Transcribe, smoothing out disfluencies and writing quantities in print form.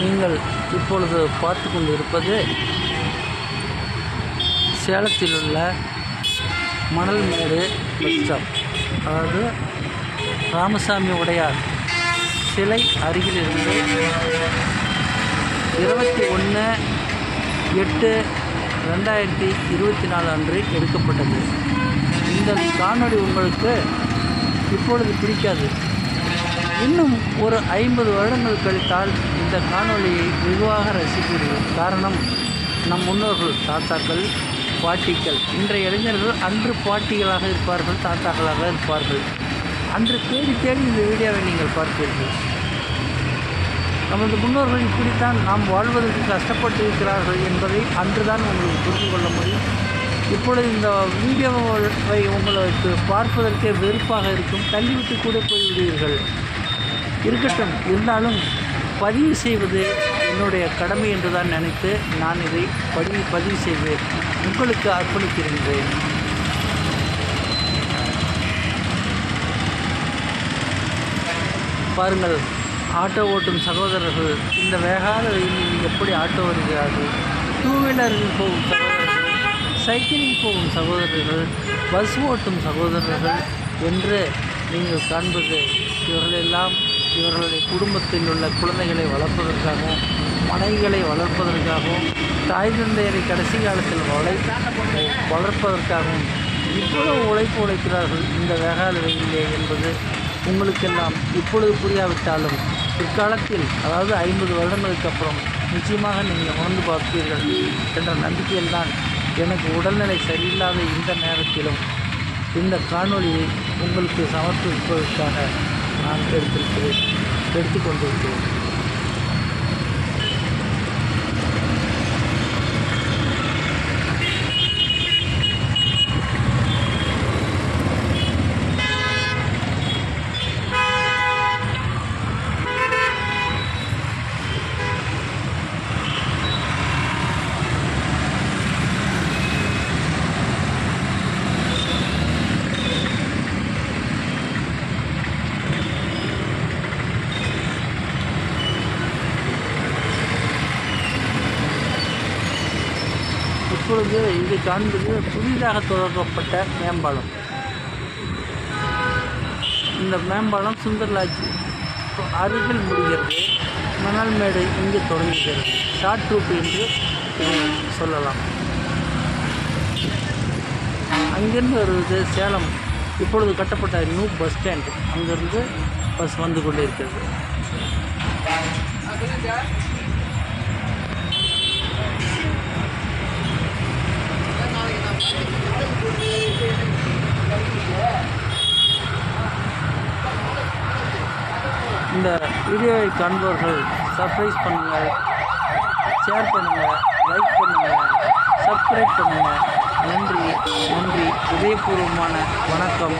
நீங்கள் இப்பொழுது பார்த்து கொண்டு இருப்பது சேலத்தில் உள்ள மணல்மேடு பஸ் ஸ்டாப். அதாவது ராமசாமி உடையார் சிலை அருகில் இருந்து 21/8/2024 அன்று எடுக்கப்பட்டது. இந்த காணொளி உங்களுக்கு இப்பொழுது பிடிக்காது. இன்னும் ஒரு 50 வருடங்கள் கழித்தால் இந்த காணொளியை வெகுவாக ரசிப்பீர்கள். காரணம், நம் முன்னோர்கள், தாத்தாக்கள், பாட்டிகள், இன்றைய இளைஞர்கள் அன்று பாட்டிகளாக இருப்பார்கள், தாத்தாக்களாக இருப்பார்கள். அன்று தேடி தேடி இந்த வீடியோவை நீங்கள் பார்ப்பீர்கள். நமது முன்னோர்கள் இப்படித்தான் நாம் வாழ்வதற்கு கஷ்டப்பட்டு இருக்கிறார்கள் என்பதை அன்றுதான் உங்களுக்கு புரிந்து கொள்ள முடியும். இப்பொழுது இந்த வீடியோவை உங்களுக்கு பார்ப்பதற்கே வெறுப்பாக இருக்கும். தள்ளிவிட்டு கூட போய்விடுவீர்கள். இருக்கட்டும், இருந்தாலும் பதிவு செய்வது என்னுடைய கடமை என்று தான் நினைத்து நான் இதை பதிவு செய்வேன். உங்களுக்கு அர்ப்பணிக்கின்றேன். பாருங்கள், ஆட்டோ ஓட்டும் சகோதரர்கள் இந்த வேகாத வெயிலில் எப்படி ஆட்டோ வருகிறார்கள். டூ வீலரில் போகும் சகோதரர்கள், சைக்கிளில் போகும் சகோதரர்கள், பஸ் ஓட்டும் சகோதரர்கள் என்று நீங்கள் காண்பது இவர்களெல்லாம் இவர்களுடைய குடும்பத்தில் உள்ள குழந்தைகளை வளர்ப்பதற்காகவும், மனைவிகளை வளர்ப்பதற்காகவும், தாய் தந்தையரை கடைசி காலத்தில் வளர்ப்பதற்காகவும் இவ்வளவு உழைப்பு உழைக்கிறார்கள் இந்த வேகாத வெயிலே என்பது உங்களுக்கெல்லாம் இப்பொழுது புரியாவிட்டாலும் பிற்காலத்தில், அதாவது 50 வருடங்களுக்கு அப்புறம் நிச்சயமாக நீங்கள் உணர்ந்து பார்ப்பீர்கள் என்ற நம்பிக்கையில்தான் எனக்கு உடல்நிலை சரியில்லாத இந்த நேரத்திலும் இந்த காணொளியை உங்களுக்கு சமர்ப்பிப்பதற்காக நான் எடுத்துக்கொண்டிருக்கிறேன். இப்பொழுது இது காண்பது புதிதாக தொடங்கப்பட்ட மேம்பாலம். இந்த மேம்பாலம் சுந்தர்லாஜ் அருகில் முடிகிறது. மணல்மேடு இங்கு தொடங்குகிறது. ஷார்ட் ரூட் என்று சொல்லலாம். அங்கிருந்து வருவது சேலம் இப்பொழுது கட்டப்பட்ட நியூ பஸ் ஸ்டாண்ட். அங்கிருந்து பஸ் வந்து கொண்டே இருக்கிறது. இந்த வீடியோவை காண்பவர்கள் சப்ஸ்கிரைப் பண்ணுங்கள், ஷேர் பண்ணுங்கள், லைக் பண்ணுங்கள், சப்ஸ்கிரைப் பண்ணுங்கள். நன்றி, இதயபூர்வமான வணக்கம்.